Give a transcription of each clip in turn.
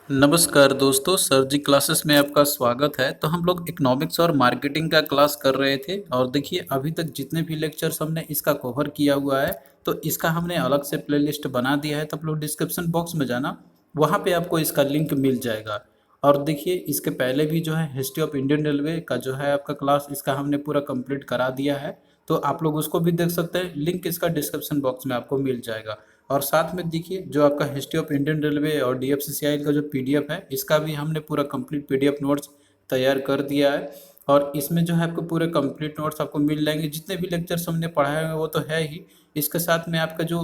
नमस्कार दोस्तों, सर जी क्लासेस में आपका स्वागत है। तो हम लोग इकोनॉमिक्स और मार्केटिंग का क्लास कर रहे थे और देखिए अभी तक जितने भी लेक्चर्स हमने इसका कवर किया हुआ है तो इसका हमने अलग से प्लेलिस्ट बना दिया है। तो आप लोग डिस्क्रिप्शन बॉक्स में जाना, वहाँ पे आपको इसका लिंक मिल जाएगा। और देखिए इसके पहले भी जो है हिस्ट्री ऑफ इंडियन रेलवे का जो है आपका क्लास, इसका हमने पूरा कंप्लीट करा दिया है। तो आप लोग उसको भी देख सकते हैं, लिंक इसका डिस्क्रिप्शन बॉक्स में आपको मिल जाएगा। और साथ में देखिए जो आपका हिस्ट्री ऑफ इंडियन रेलवे और डीएफसीसीआई का जो पीडीएफ है, इसका भी हमने पूरा कंप्लीट पीडीएफ नोट्स तैयार कर दिया है। और इसमें जो है आपको पूरे कंप्लीट नोट्स आपको मिल जाएंगे। जितने भी लेक्चर्स हमने पढ़ाए हुए वो तो है ही, इसके साथ में आपका जो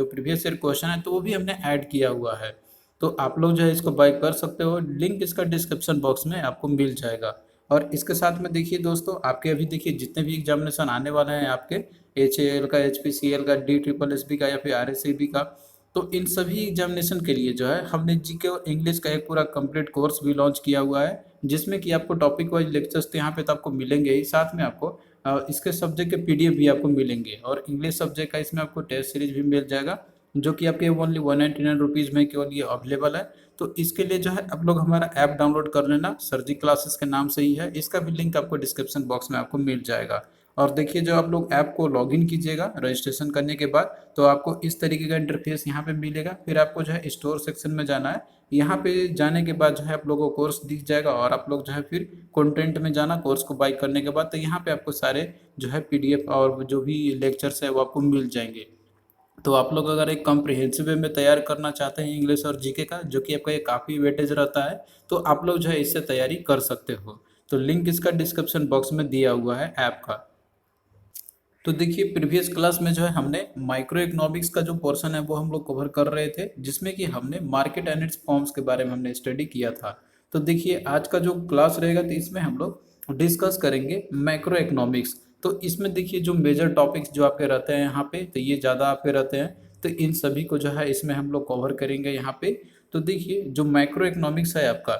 प्रीवियस ईयर क्वेश्चन है तो वो भी हमने ऐड किया हुआ है। तो आप लोग जो है इसको बाय कर सकते हो, लिंक इसका डिस्क्रिप्शन बॉक्स में आपको मिल जाएगा। और इसके साथ में देखिए दोस्तों, आपके अभी देखिए जितने भी एग्जामिनेशन आने वाले हैं आपके, HAL का, HPCL का, DSSB का या फिर RSAB का, तो इन सभी एग्जामिनेशन के लिए जो है हमने जीके और इंग्लिश का एक पूरा कंप्लीट कोर्स भी लॉन्च किया हुआ है, जिसमें कि आपको टॉपिक वाइज लेक्चर्स तो यहाँ पे तो आपको मिलेंगे ही, साथ में आपको इसके सब्जेक्ट के पीडीएफ भी आपको मिलेंगे। और इंग्लिश सब्जेक्ट का इसमें आपको टेस्ट सीरीज भी मिल जाएगा, जो कि आपके ओनली 199 रुपीज़ में केवल ये अवेलेबल है। तो इसके लिए जो है आप लोग हमारा ऐप डाउनलोड कर लेना, सर जी क्लासेस के नाम से ही है। इसका भी लिंक आपको डिस्क्रिप्शन बॉक्स में आपको मिल जाएगा। और देखिए जो आप लोग ऐप को लॉगिन कीजिएगा रजिस्ट्रेशन करने के बाद, तो आपको इस तरीके का इंटरफेस यहाँ पे मिलेगा। फिर आपको जो है स्टोर सेक्शन में जाना है। यहाँ पे जाने के बाद जो है आप लोगों को कोर्स दिख जाएगा और आप लोग जो है फिर कंटेंट में जाना, कोर्स को बाई करने के बाद तो यहाँ पे आपको सारे जो है पीडीएफ और जो भी लेक्चर्स है वो आपको मिल जाएंगे। तो आप लोग अगर एक कॉम्प्रिहेंसिव वे में तैयार करना चाहते हैं इंग्लिश और जीके का, जो कि आपका ये काफ़ी वेटेज रहता है, तो आप लोग जो है इससे तैयारी कर सकते हो। तो लिंक इसका डिस्क्रिप्शन बॉक्स में दिया हुआ है ऐप का। तो देखिए प्रीवियस क्लास में जो है हमने माइक्रो इकोनॉमिक्स का जो पोर्शन है वो हम लोग कवर कर रहे थे, जिसमें कि हमने मार्केट एंड इट्स फॉर्म्स के बारे में हमने स्टडी किया था। तो देखिए आज का जो क्लास रहेगा तो इसमें हम लोग डिस्कस करेंगे मैक्रो इकोनॉमिक्स। तो इसमें देखिए जो मेजर टॉपिक्स जो आपके रहते हैं यहाँ पे, तो ये ज़्यादा आपके रहते हैं, तो इन सभी को जो है इसमें हम लोग कवर करेंगे यहाँ पे। तो देखिए जो मैक्रो इकोनॉमिक्स है आपका,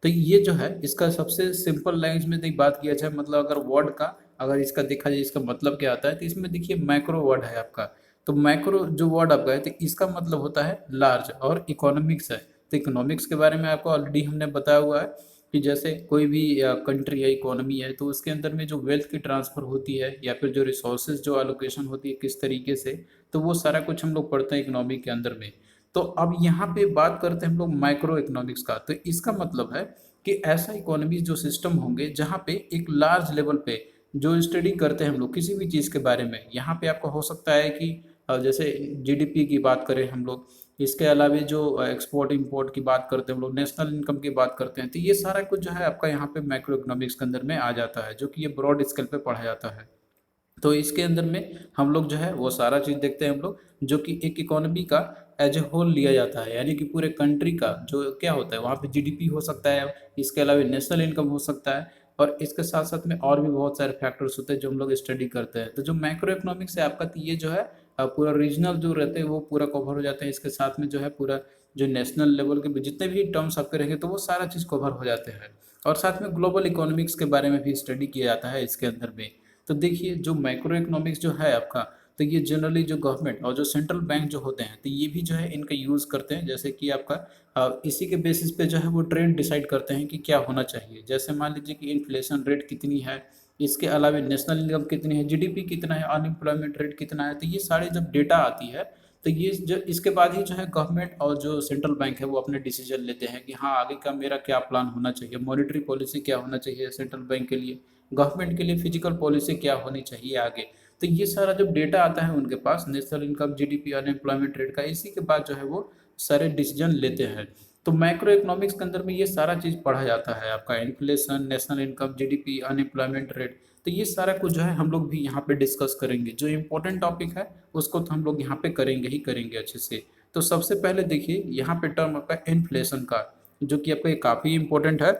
तो ये जो है इसका सबसे सिंपल लैंग्वेज में यदि बात किया जाए, मतलब अगर वर्ड का अगर इसका देखा जाए इसका मतलब क्या आता है, तो इसमें देखिए मैक्रो वर्ड है आपका। तो मैक्रो जो वर्ड आपका है तो इसका मतलब होता है लार्ज, और इकोनॉमिक्स है तो इकोनॉमिक्स के बारे में आपको ऑलरेडी हमने बताया हुआ है कि जैसे कोई भी कंट्री है, इकोनॉमी है, तो उसके अंदर में जो वेल्थ की ट्रांसफ़र होती है या फिर जो रिसोर्सेज जो एलोकेशन होती है किस तरीके से, तो वो सारा कुछ हम लोग पढ़ते हैं इकोनॉमी के अंदर में। तो अब यहाँ पे बात करते हैं हम लोग माइक्रो इकोनॉमिक्स का। तो इसका मतलब है कि ऐसा इकोनॉमी जो सिस्टम होंगे जहाँ पे एक लार्ज लेवल पे जो स्टडी करते हैं हम लोग किसी भी चीज़ के बारे में। यहाँ पे आपका हो सकता है कि जैसे जीडीपी की बात करें हम लोग, इसके अलावा जो एक्सपोर्ट इंपोर्ट की बात करते हैं हम लोग, नेशनल इनकम की बात करते हैं, तो ये सारा कुछ जो है आपका यहाँ पे मैक्रो इकोनॉमिक्स के अंदर में आ जाता है, जो कि ये ब्रॉड स्केल पे पढ़ा जाता है। तो इसके अंदर में हम लोग जो है वो सारा चीज़ देखते हैं हम लोग, जो कि एक इकोनॉमी का एज ए होल लिया जाता है, यानी कि पूरे कंट्री का जो क्या होता है वहाँ पे जीडीपी हो सकता है, इसके अलावा नेशनल इनकम हो सकता है, और इसके साथ साथ में और भी बहुत सारे फैक्टर्स होते हैं जो हम लोग स्टडी करते हैं। तो जो मैक्रो इकोनॉमिक्स है आपका, तो ये जो है पूरा रीजनल जो रहते हैं वो पूरा कवर हो जाते हैं। इसके साथ में जो है पूरा जो नेशनल लेवल के जितने भी टर्म्स आपके रहेंगे तो वो सारा चीज़ कवर हो जाते हैं। और साथ में ग्लोबल इकोनॉमिक्स के बारे में भी स्टडी किया जाता है इसके अंदर में। तो देखिए जो मैक्रो इकोनॉमिक्स जो है आपका, तो ये जनरली जो गवर्नमेंट और जो सेंट्रल बैंक जो होते हैं, तो ये भी जो है इनका यूज़ करते हैं। जैसे कि आपका इसी के बेसिस पे जो है वो ट्रेंड डिसाइड करते हैं कि क्या होना चाहिए। जैसे मान लीजिए कि इन्फ्लेशन रेट कितनी है, इसके अलावा नेशनल इनकम कितनी है, जीडीपी कितना है, अनएम्प्लॉयमेंट रेट कितना है, तो ये सारे जब डेटा आती है तो ये जो इसके बाद ही जो है गवर्नमेंट और जो सेंट्रल बैंक है वो अपने डिसीजन लेते हैं कि हाँ आगे का मेरा क्या प्लान होना चाहिए, मॉनेटरी पॉलिसी क्या होना चाहिए सेंट्रल बैंक के लिए, गवर्नमेंट के लिए फिजिकल पॉलिसी क्या होनी चाहिए आगे। तो ये सारा जब डेटा आता है उनके पास, national income, GDP, unemployment rate का, इसी के बाद जो है वो सारे डिसीजन लेते हैं। तो मैक्रो इकोनॉमिक्स के अंदर में ये सारा चीज़ पढ़ा जाता है आपका, inflation, national income, GDP, unemployment rate. तो ये सारा कुछ जो है हम लोग भी यहाँ पे डिस्कस करेंगे। जो इम्पोर्टेंट टॉपिक है उसको तो हम लोग यहाँ पे करेंगे ही करेंगे अच्छे से। तो सबसे पहले देखिए यहाँ पे टर्म आपका इन्फ्लेशन का, जो कि आपका काफ़ी इंपॉर्टेंट है।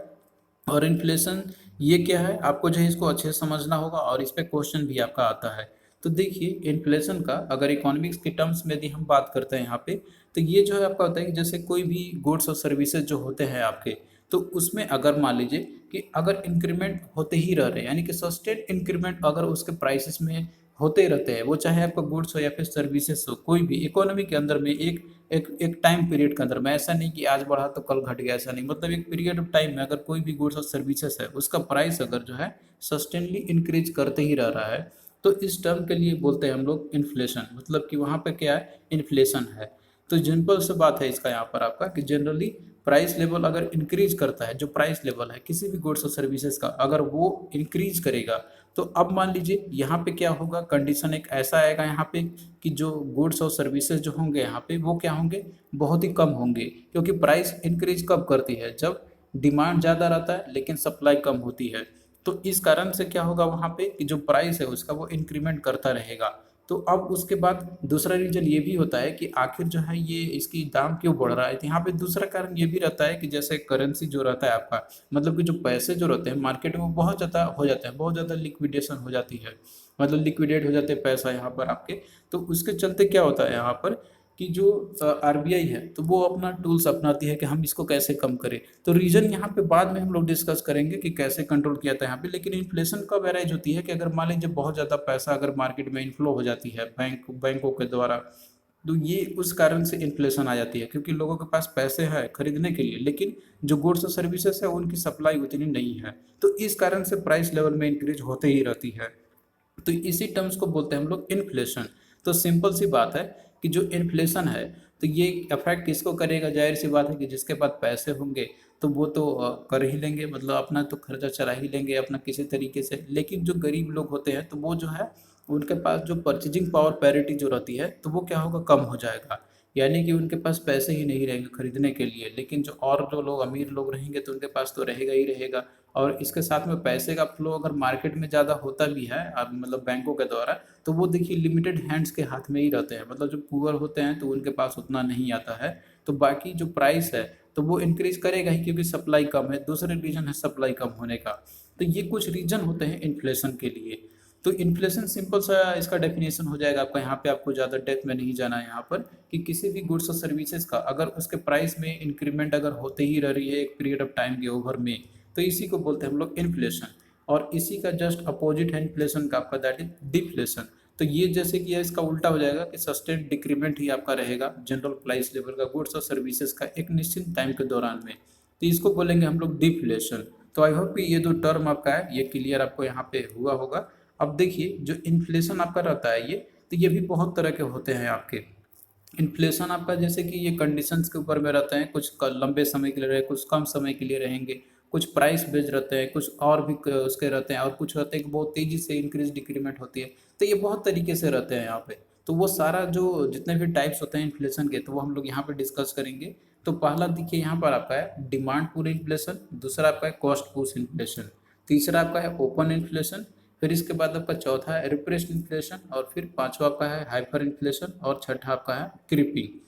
और इन्फ्लेशन ये क्या है आपको जो है इसको अच्छे से समझना होगा, और इस पे क्वेश्चन भी आपका आता है। तो देखिए इन्फ्लेशन का अगर इकोनॉमिक्स के टर्म्स में यदि हम बात करते हैं यहाँ पे, तो ये जो है आपका होता है कि जैसे कोई भी गुड्स और सर्विसेज जो होते हैं आपके, तो उसमें अगर मान लीजिए कि अगर इंक्रीमेंट होते ही रह रहे हैं, यानी कि सस्टेन इंक्रीमेंट अगर उसके प्राइसेस में होते रहते हैं, वो चाहे आपका गुड्स हो या फिर सर्विसेज हो, कोई भी इकोनॉमी के अंदर में एक एक एक टाइम पीरियड के अंदर में, ऐसा नहीं कि आज बढ़ा तो कल घट गया, ऐसा नहीं, मतलब एक पीरियड ऑफ टाइम में अगर कोई भी गुड्स और सर्विसेज है उसका प्राइस अगर जो है सस्टेनली इंक्रीज करते ही रह रहा है, तो इस टर्म के लिए बोलते हैं हम लोग इन्फ्लेशन, मतलब कि वहाँ पे क्या है, इन्फ्लेशन है। तो सिंपल से बात है इसका यहाँ पर आपका कि जनरली प्राइस लेवल अगर इंक्रीज करता है, जो प्राइस लेवल है किसी भी गुड्स और सर्विसेज का अगर वो इंक्रीज करेगा, तो अब मान लीजिए यहाँ पे क्या होगा, कंडीशन एक ऐसा आएगा यहाँ पे कि जो गुड्स और सर्विसेज जो होंगे यहाँ पे वो क्या होंगे, बहुत ही कम होंगे, क्योंकि प्राइस इंक्रीज कब करती है, जब डिमांड ज़्यादा रहता है लेकिन सप्लाई कम होती है। तो इस कारण से क्या होगा वहाँ पे कि जो प्राइस है उसका वो इंक्रीमेंट करता रहेगा। तो अब उसके बाद दूसरा रीजन ये भी होता है कि आखिर जो है ये इसकी दाम क्यों बढ़ रहा है, तो यहाँ पे दूसरा कारण ये भी रहता है कि जैसे करेंसी जो रहता है आपका, मतलब कि जो पैसे जो रहते हैं मार्केट में वो बहुत ज़्यादा हो जाते हैं, बहुत ज़्यादा लिक्विडेशन हो जाती है, मतलब लिक्विडेट हो जाते हैं पैसा यहाँ पर आपके। तो उसके चलते क्या होता है यहाँ पर कि जो आरबीआई है तो वो अपना टूल्स अपनाती है कि हम इसको कैसे कम करें। तो रीजन यहाँ पे बाद में हम लोग डिस्कस करेंगे कि कैसे कंट्रोल किया था यहाँ पे, लेकिन इन्फ्लेशन कब अराइज होती है कि अगर मान लीजिए बहुत ज़्यादा पैसा अगर मार्केट में इनफ्लो हो जाती है बैंकों के द्वारा, तो ये उस कारण से इन्फ्लेशन आ जाती है, क्योंकि लोगों के पास पैसे हैं खरीदने के लिए लेकिन जो गुड्स और सर्विसेज है उनकी सप्लाई उतनी नहीं है, तो इस कारण से प्राइस लेवल में इंक्रीज होते ही रहती है। तो इसी टर्म्स को बोलते हैं हम लोग इन्फ्लेशन। तो सिंपल सी बात है कि जो इन्फ्लेशन है तो ये अफेक्ट किसको करेगा, जाहिर सी बात है कि जिसके पास पैसे होंगे तो वो तो कर ही लेंगे, मतलब अपना तो खर्चा चला ही लेंगे अपना किसी तरीके से, लेकिन जो गरीब लोग होते हैं तो वो जो है उनके पास जो परचेजिंग पावर पैरिटी जो रहती है तो वो क्या होगा, कम हो जाएगा, यानी कि उनके पास पैसे ही नहीं रहेंगे खरीदने के लिए, लेकिन जो और जो लोग अमीर लोग रहेंगे तो उनके पास तो रहेगा ही रहेगा। और इसके साथ में पैसे का फ्लो अगर मार्केट में ज़्यादा होता भी है अब मतलब बैंकों के द्वारा, तो वो देखिए लिमिटेड हैंड्स के हाथ में ही रहते हैं, मतलब जो पुअर होते हैं तो उनके पास उतना नहीं आता है। तो बाकी जो प्राइस है तो वो इंक्रीज करेगा ही, क्योंकि सप्लाई कम है, दूसरे रीजन है सप्लाई कम होने का। तो ये कुछ रीजन होते हैं इन्फ्लेशन के लिए। तो इन्फ्लेशन सिंपल सा इसका डेफिनेशन हो जाएगा आपका, यहाँ पे आपको ज़्यादा डेप्थ में नहीं जाना है यहाँ पर, कि किसी भी गुड्स और सर्विसेज का अगर उसके प्राइस में इंक्रीमेंट अगर होते ही रह रही है एक पीरियड ऑफ टाइम के ओवर में, तो इसी को बोलते हैं हम लोग इन्फ्लेशन। और इसी का जस्ट अपोजिट है इन्फ्लेशन का आपका, दैट इज डिफ्लेशन। तो ये जैसे कि इसका उल्टा हो जाएगा कि सस्टेन डिक्रीमेंट ही आपका रहेगा जनरल प्राइस लेवल का गुड्स और सर्विसेज का एक निश्चित टाइम के दौरान में, तो इसको बोलेंगे हम लोग डिफ्लेशन। तो आई होप कि ये जो टर्म आपका है ये क्लियर आपको यहाँ पे हुआ होगा। अब देखिए जो इन्फ्लेशन आपका रहता है ये, तो ये भी बहुत तरह के होते हैं आपके। इन्फ्लेशन आपका जैसे कि ये कंडीशंस के ऊपर में रहते हैं, कुछ लंबे समय के लिए रहे, कुछ कम समय के लिए रहेंगे, कुछ प्राइस बेस्ड रहते हैं, कुछ और भी उसके रहते हैं, और कुछ रहते हैं कि बहुत तेज़ी से इंक्रीज डिक्रीमेंट होती है। तो ये बहुत तरीके से रहते हैं यहाँ पे। तो वो सारा जो जितने भी टाइप्स होते हैं इन्फ्लेशन के, तो वो हम लोग यहाँ पे डिस्कस करेंगे। तो पहला देखिए यहाँ पर आपका है डिमांड पुल इन्फ्लेशन, दूसरा आपका है कॉस्ट पुश इन्फ्लेशन, तीसरा आपका है ओपन इन्फ्लेशन, फिर इसके बाद आपका चौथा है रिप्रेस्ड इन्फ्लेशन, और फिर पांचवा आपका है हाइपर इन्फ्लेशन, और छठा आपका है क्रीपिंग।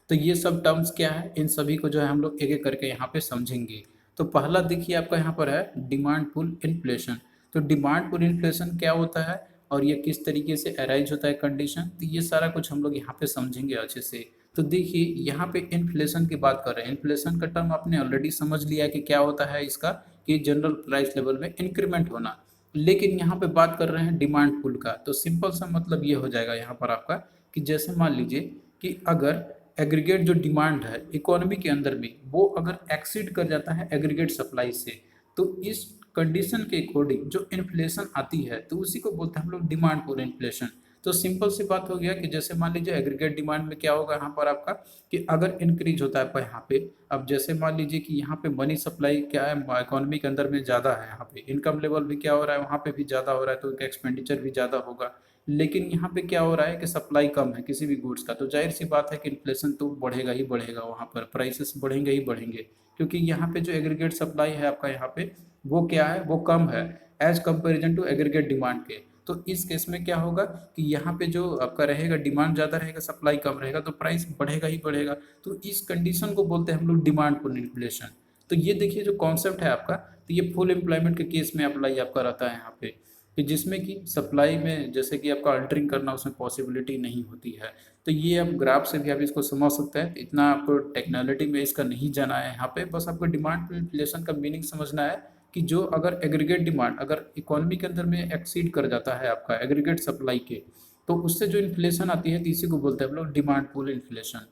तो ये सब टर्म्स क्या है, इन सभी को जो है हम लोग एक एक करके यहाँ पे समझेंगे। तो पहला देखिए आपका यहाँ पर है डिमांड पुल इन्फ्लेशन। तो डिमांड पुल इन्फ्लेशन क्या होता है और ये किस तरीके से अराइज होता है कंडीशन, तो ये सारा कुछ हम लोग यहाँ पे समझेंगे अच्छे से। तो देखिए यहाँ पे इन्फ्लेशन की बात कर रहे हैं, इन्फ्लेशन का टर्म आपने ऑलरेडी समझ लिया कि क्या होता है इसका, कि जनरल प्राइस लेवल में इंक्रीमेंट होना। लेकिन यहाँ पे बात कर रहे हैं डिमांड पुल का, तो सिंपल सा मतलब ये हो जाएगा यहाँ पर आपका कि जैसे मान लीजिए कि अगर एग्रीगेट जो डिमांड है इकोनॉमी के अंदर में वो अगर एक्सीड कर जाता है एग्रीगेट सप्लाई से, तो इस कंडीशन के अकॉर्डिंग जो इन्फ्लेशन आती है तो उसी को बोलते हैं हम लोग डिमांड पुल इन्फ्लेशन। तो सिंपल सी बात हो गया कि जैसे मान लीजिए एग्रीगेट डिमांड में क्या होगा यहाँ पर आपका कि अगर इंक्रीज होता है आपका यहाँ पे, अब जैसे मान लीजिए कि यहाँ पे मनी सप्लाई क्या है इकोनॉमी के अंदर में ज़्यादा है, यहाँ पे इनकम लेवल भी क्या हो रहा है वहाँ पे भी ज़्यादा हो रहा है, तो उनका एक्सपेंडिचर भी ज़्यादा होगा। लेकिन यहाँ पे क्या हो रहा है कि सप्लाई कम है किसी भी गुड्स का, तो जाहिर सी बात है कि इन्फ्लेशन तो बढ़ेगा ही बढ़ेगा, वहाँ पर प्राइसेस बढ़ेंगे ही बढ़ेंगे, क्योंकि यहाँ पे जो एग्रीगेट सप्लाई है आपका यहाँ पे वो क्या है, वो कम है as comparison to aggregate demand के। तो इस केस में क्या होगा कि यहाँ पे जो आपका रहेगा डिमांड ज़्यादा रहेगा सप्लाई कम रहेगा, तो प्राइस बढ़ेगा ही बढ़ेगा। तो इस कंडीशन को बोलते हैं हम लोग डिमांड पुल इन्फ्लेशन। तो ये देखिए जो कॉन्सेप्ट है आपका, तो ये फुल एम्प्लॉयमेंट के केस में अप्लाई आपका रहता है यहाँ पे, कि जिसमें कि सप्लाई में जैसे कि आपका अल्टरिंग करना उसमें पॉसिबिलिटी नहीं होती है। तो ये आप ग्राफ से भी आप इसको समझ सकते हैं, इतना आपको टेक्नोलॉजी में इसका नहीं जाना है यहाँ पे, बस आपको डिमांड इन्फ्लेशन का मीनिंग समझना है कि जो अगर एग्रीगेट डिमांड अगर इकोनॉमी के अंदर में एक्सीड कर जाता है आपका एग्रीगेट सप्लाई के, तो उससे जो इन्फ्लेशन आती है तो इसी को बोलते हैं हम लोग डिमांड पुल इन्फ्लेशन।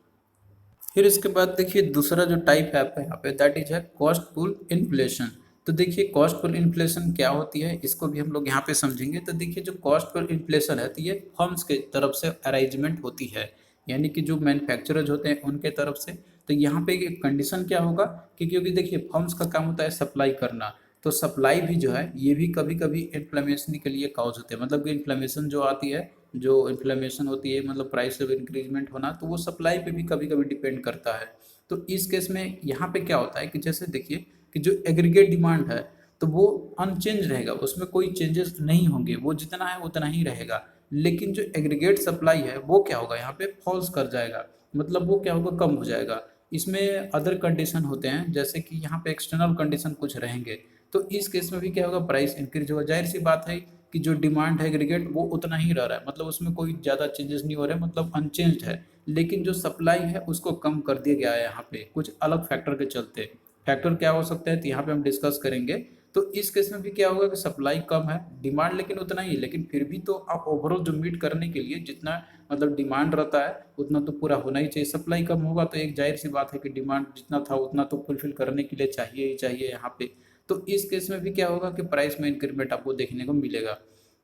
फिर इसके बाद देखिए दूसरा जो टाइप है आपका यहाँ पे दैट इज है कॉस्ट पुल इन्फ्लेशन। तो देखिए कॉस्ट पुल इन्फ्लेशन क्या होती है इसको भी हम लोग यहाँ पे समझेंगे। तो देखिए जो कॉस्ट पुल इन्फ्लेशन है तो ये फर्म्स के तरफ से अरेंजमेंट होती है, यानी कि जो मैन्युफैक्चरर्स होते हैं उनके तरफ से। तो यहाँ पे एक कंडीशन क्या होगा कि क्योंकि देखिए फर्म्स का काम होता है सप्लाई करना, तो सप्लाई भी जो है ये भी कभी कभी इन्फ्लेमेशन के लिए काउज होते हैं। मतलब कि इन्फ्लेमेशन जो आती है, जो इन्फ्लेमेशन होती है मतलब प्राइस ऑफ इंक्रीजमेंट होना, तो वो सप्लाई पे भी कभी कभी डिपेंड करता है। तो इस केस में यहाँ पे क्या होता है कि जैसे देखिए कि जो एग्रीगेट डिमांड है तो वो अनचेंज रहेगा, उसमें कोई चेंजेस नहीं होंगे, वो जितना है उतना ही रहेगा। लेकिन जो एग्रीगेट सप्लाई है वो क्या होगा यहाँ पे फॉल्स कर जाएगा, मतलब वो क्या होगा कम हो जाएगा। इसमें अदर कंडीशन होते हैं जैसे कि यहाँ पे एक्सटर्नल कंडीशन कुछ रहेंगे, तो इस केस में भी क्या होगा प्राइस इंक्रीज होगा। जाहिर सी बात है कि जो डिमांड है एग्रीगेट वो उतना ही रह रहा है, मतलब उसमें कोई ज़्यादा चेंजेस नहीं हो रहे, मतलब अनचेंज्ड है। लेकिन जो सप्लाई है उसको कम कर दिया गया है यहाँ पे कुछ अलग फैक्टर के चलते। फैक्टर क्या हो सकता है तो यहाँ पे हम डिस्कस करेंगे। तो इस केस में भी क्या होगा कि सप्लाई कम है, डिमांड लेकिन उतना ही है, लेकिन फिर भी तो आप ओवरऑल जो मीट करने के लिए जितना मतलब डिमांड रहता है उतना तो पूरा होना ही चाहिए। सप्लाई कम होगा तो एक जाहिर सी बात है कि डिमांड जितना था उतना तो फुलफिल करने के लिए चाहिए ही चाहिए यहाँ पे। तो इस केस में भी क्या होगा कि प्राइस में इंक्रीमेंट आपको देखने को मिलेगा।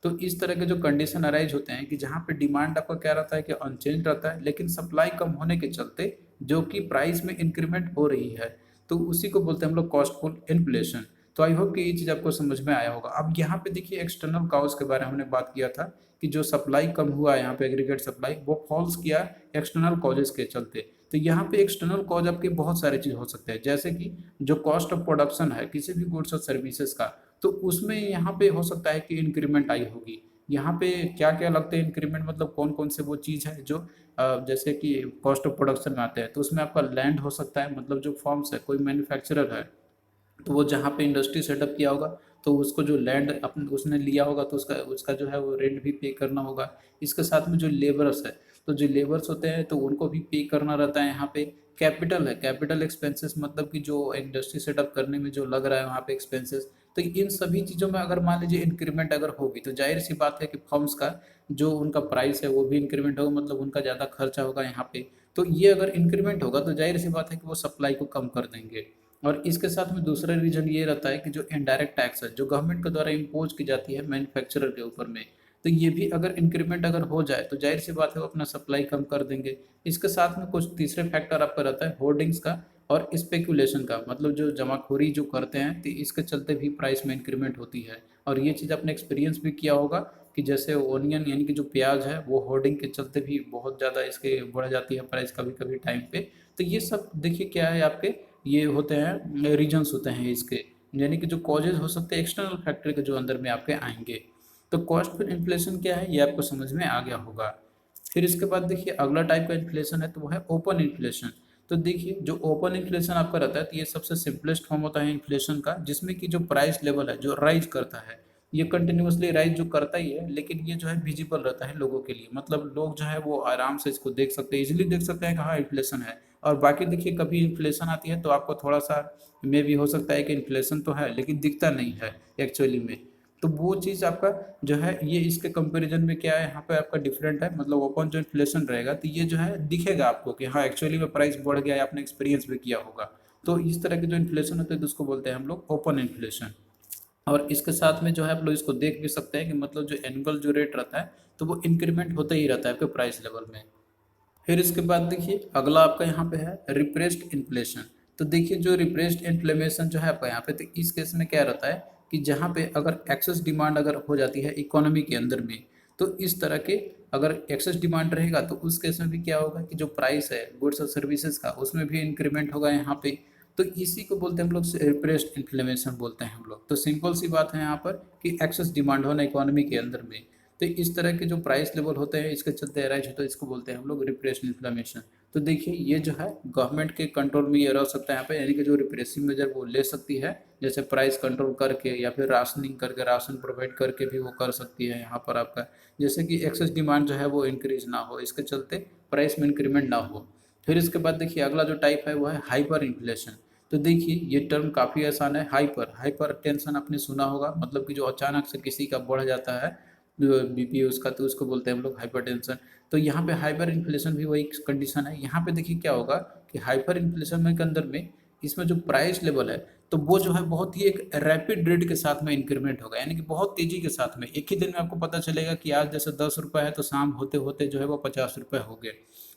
तो इस तरह के जो कंडीशन अराइज होते हैं कि जहाँ पे डिमांड आपका क्या रहता है कि अनचेंज रहता है, लेकिन सप्लाई कम होने के चलते जो कि प्राइस में इंक्रीमेंट हो रही है, तो उसी को बोलते हैं हम लोग कॉस्टफुल इन्फ्लेशन। तो आई होप कि ये चीज़ आपको समझ में आया होगा। अब यहाँ पे देखिए एक्सटर्नल कॉज के बारे में हमने बात किया था कि जो सप्लाई कम हुआ है यहाँ पे एग्रीगेट सप्लाई वो फॉल्स किया एक्सटर्नल कॉजेज के चलते। तो यहाँ पे एक्सटर्नल कॉज आपके बहुत सारे चीज़ हो सकते हैं, जैसे कि जो कॉस्ट ऑफ प्रोडक्शन है किसी भी गुड्स और सर्विसेज का, तो उसमें यहाँ पे हो सकता है कि इंक्रीमेंट आई होगी। यहाँ पे क्या क्या लगते हैं इंक्रीमेंट, मतलब कौन कौन से वो चीज़ है जो जैसे कि कॉस्ट ऑफ प्रोडक्शन में आते हैं, तो उसमें आपका लैंड हो सकता है, मतलब जो फॉर्म्स है कोई मैन्युफैक्चरर है तो वो जहाँ पे इंडस्ट्री सेटअप किया होगा तो उसको जो लैंड अपन उसने लिया होगा तो उसका उसका जो है वो रेंट भी पे करना होगा। इसके साथ में जो लेबर्स है, तो जो लेबर्स होते हैं तो उनको भी पे करना रहता है यहाँ पे। कैपिटल है, कैपिटल एक्सपेंसेस मतलब कि जो इंडस्ट्री सेटअप करने में जो लग रहा है वहाँ पे एक्सपेंसेस। तो इन सभी चीज़ों में अगर मान लीजिए इंक्रीमेंट अगर होगी तो जाहिर सी बात है कि फर्म्स का जो उनका प्राइस है वो भी इंक्रीमेंट होगा, मतलब उनका ज़्यादा खर्चा होगा यहाँ पे। तो ये अगर इंक्रीमेंट होगा तो जाहिर सी बात है कि वो सप्लाई को कम कर देंगे। और इसके साथ में दूसरा रीजन ये रहता है कि जो इनडायरेक्ट टैक्स है जो गवर्नमेंट के द्वारा इम्पोज की जाती है मैन्युफैक्चरर के ऊपर में, तो ये भी अगर इंक्रीमेंट अगर हो जाए तो जाहिर सी बात है वो अपना सप्लाई कम कर देंगे। इसके साथ में कुछ तीसरे फैक्टर आपका रहता है होर्डिंग्स का और स्पेकुलेशन का, मतलब जो जमाखोरी जो करते हैं तो इसके चलते भी प्राइस में इंक्रीमेंट होती है। और ये चीज़ आपने एक्सपीरियंस भी किया होगा कि जैसे ओनियन यानी कि जो प्याज है वो होर्डिंग के चलते भी बहुत ज़्यादा इसके बढ़ जाती है प्राइस कभी कभी टाइम पे। तो ये सब देखिए क्या है आपके ये होते हैं रीजन्स होते हैं इसके, यानी कि जो कॉजेज हो सकते हैं एक्सटर्नल फैक्टर के जो अंदर में आपके आएंगे। तो कॉस्ट पर इन्फ्लेशन क्या है ये आपको समझ में आ गया होगा। फिर इसके बाद देखिए अगला टाइप का इन्फ्लेशन है तो वो है ओपन इन्फ्लेशन। तो देखिए जो ओपन इन्फ्लेशन आपका रहता है तो ये सबसे सिंपलेस्ट फॉर्म होता है इन्फ्लेशन का, जिसमें कि जो प्राइस लेवल है जो राइज करता है ये कंटिन्यूसली राइज जो करता ही है, लेकिन ये जो है विजिबल रहता है लोगों के लिए, मतलब लोग जो है वो आराम से इसको देख सकते हैं, इजिली देख सकते हैं कि हाँ इन्फ्लेशन है। और बाकी देखिए कभी इन्फ्लेशन आती है तो आपको थोड़ा सा में भी हो सकता है कि इन्फ्लेशन तो है लेकिन दिखता नहीं है एक्चुअली में। तो वो चीज़ आपका जो है ये इसके कंपैरिजन में क्या है यहाँ पे आपका डिफरेंट है, मतलब ओपन जो इन्फ्लेशन रहेगा तो ये जो है दिखेगा आपको कि हाँ एक्चुअली में प्राइस बढ़ गया है, आपने एक्सपीरियंस भी किया होगा। तो इस तरह के जो इन्फ्लेशन होते हैं तो उसको बोलते हैं हम लोग ओपन इन्फ्लेशन। और इसके साथ में जो है आप लोग इसको देख भी सकते हैं कि मतलब जो एनुअल जो रेट रहता है तो वो इंक्रीमेंट होता ही रहता है आपके प्राइस लेवल में। फिर इसके बाद देखिए अगला आपका यहाँ पे है रिप्रेस्ड इन्फ्लेशन। तो देखिए जो रिप्रेस्ड इन्फ्लेमेशन जो है आपका यहाँ पे, तो इस केस में क्या रहता है कि जहाँ पे अगर एक्सेस डिमांड अगर हो जाती है इकोनॉमी के अंदर में, तो इस तरह के अगर एक्सेस डिमांड रहेगा तो उस केस में भी क्या होगा कि जो प्राइस है गुड्स और सर्विसेज का उसमें भी इंक्रीमेंट होगा यहाँ पे। तो इसी को बोलते हैं हम लोग रिप्रेस्ड इन्फ्लेमेशन बोलते हैं हम लोग। तो सिंपल सी बात है यहाँ पर कि एक्सेस डिमांड होना इकोनॉमी के अंदर में, तो इस तरह के जो प्राइस लेवल होते हैं इसके चलते अराइज होता है, इसको बोलते हैं हम लोग रिप्रेशन इन्फ्लेमेशन। तो देखिए ये जो है गवर्नमेंट के कंट्रोल में ये रह सकता है यहाँ पे, यानी कि जो रिप्रेसिव मेजर वो ले सकती है, जैसे प्राइस कंट्रोल करके या फिर राशनिंग करके राशन प्रोवाइड करके भी वो कर सकती है यहाँ पर आपका, जैसे कि एक्सेस डिमांड जो है वो इंक्रीज ना हो, इसके चलते प्राइस में इंक्रीमेंट ना हो। फिर इसके बाद देखिए अगला जो टाइप है वो है हाइपर इन्फ्लेशन। तो देखिए ये टर्म काफ़ी आसान है, हाइपर हाइपर टेंशन आपने सुना होगा, मतलब कि जो अचानक से किसी का बढ़ जाता है बीपी उसका, तो उसको बोलते हैं हम लोग हाइपरटेंशन। तो यहाँ पे हाइपर इन्फ्लेशन भी वही कंडीशन है। यहाँ पे देखिए क्या होगा कि हाइपर इन्फ्लेशन में के अंदर में इसमें जो प्राइस लेवल है तो वो जो है बहुत ही एक रैपिड रेट के साथ में इंक्रीमेंट होगा, यानी कि बहुत तेजी के साथ में एक ही दिन में आपको पता चलेगा कि आज जैसे 10 रुपये है तो शाम होते होते जो है वो 50 रुपये हो गए।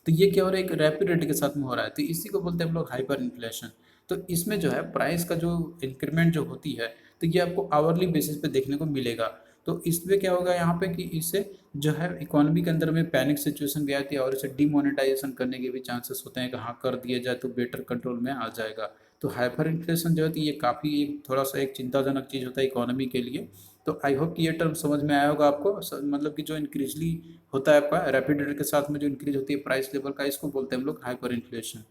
तो ये क्या हो रहा है, एक रैपिड रेट के साथ में हो रहा है, तो इसी को बोलते हैं हम लोग हाइपर इन्फ्लेशन। तो इसमें जो है प्राइस का जो इंक्रीमेंट जो होती है तो ये आपको आवरली बेसिस पे देखने को मिलेगा। तो इसमें क्या होगा यहाँ पे कि इससे जो है इकोनॉमी के अंदर में पैनिक सिचुएशन भी आती है और इसे डिमोनेटाइजेशन करने के भी चांसेस होते हैं कि हाँ कर दिया जाए तो बेटर कंट्रोल में आ जाएगा। तो हाइपर इन्फ्लेशन जो है तो ये काफ़ी एक थोड़ा सा एक चिंताजनक चीज़ होता है इकोनॉमी के लिए। तो आई होप कि ये टर्म समझ में आया होगा आपको। मतलब कि जो इंक्रीजली होता है आपका रैपिड रेट के साथ में जो इंक्रीज होती है प्राइस लेवल का, इसको बोलते हैं हम लोग हाइपर इन्फ्लेशन।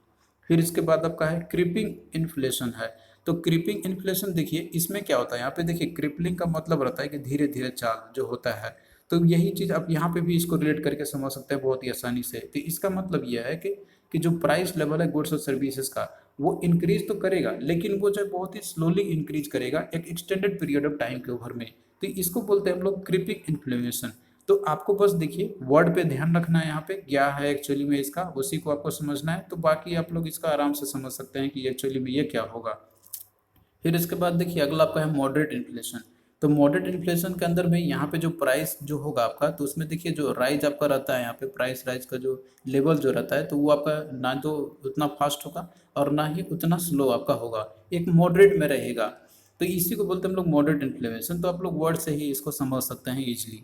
फिर इसके बाद आपका है क्रीपिंग इन्फ्लेशन है। तो क्रीपिंग इन्फ्लेशन देखिए इसमें क्या होता है, यहाँ पे देखिए क्रिपलिंग का मतलब रहता है कि धीरे धीरे चाल जो होता है। तो यही चीज़ आप यहाँ पे भी इसको रिलेट करके समझ सकते हैं बहुत ही आसानी से। तो इसका मतलब यह है कि जो प्राइस लेवल है गुड्स और सर्विसेज का वो इंक्रीज तो करेगा, लेकिन वो जो है बहुत ही स्लोली इंक्रीज करेगा एक एक्सटेंडेड पीरियड ऑफ टाइम के ओवर में। तो इसको बोलते हैं हम लोग क्रीपिंग इन्फ्लेशन। तो आपको बस देखिए वर्ड पे ध्यान रखना है, यहाँ पे क्या है एक्चुअली में इसका उसी को आपको समझना है। तो बाकी आप लोग इसका आराम से समझ सकते हैं कि एक्चुअली में ये क्या होगा। फिर इसके बाद देखिए अगला आपका है मॉडरेट इन्फ्लेशन। तो मॉडरेट इन्फ्लेशन के अंदर में यहाँ पे जो प्राइस जो होगा आपका तो उसमें देखिए जो राइज आपका रहता है, यहाँ पे प्राइस राइज का जो लेवल जो रहता है तो वो आपका ना तो उतना फास्ट होगा और ना ही उतना स्लो आपका होगा, एक मॉडरेट में रहेगा। तो इसी को बोलते हैं हम लोग मॉडरेट इन्फ्लेशन। तो आप लोग वर्ड से ही इसको समझ सकते हैं इजिली।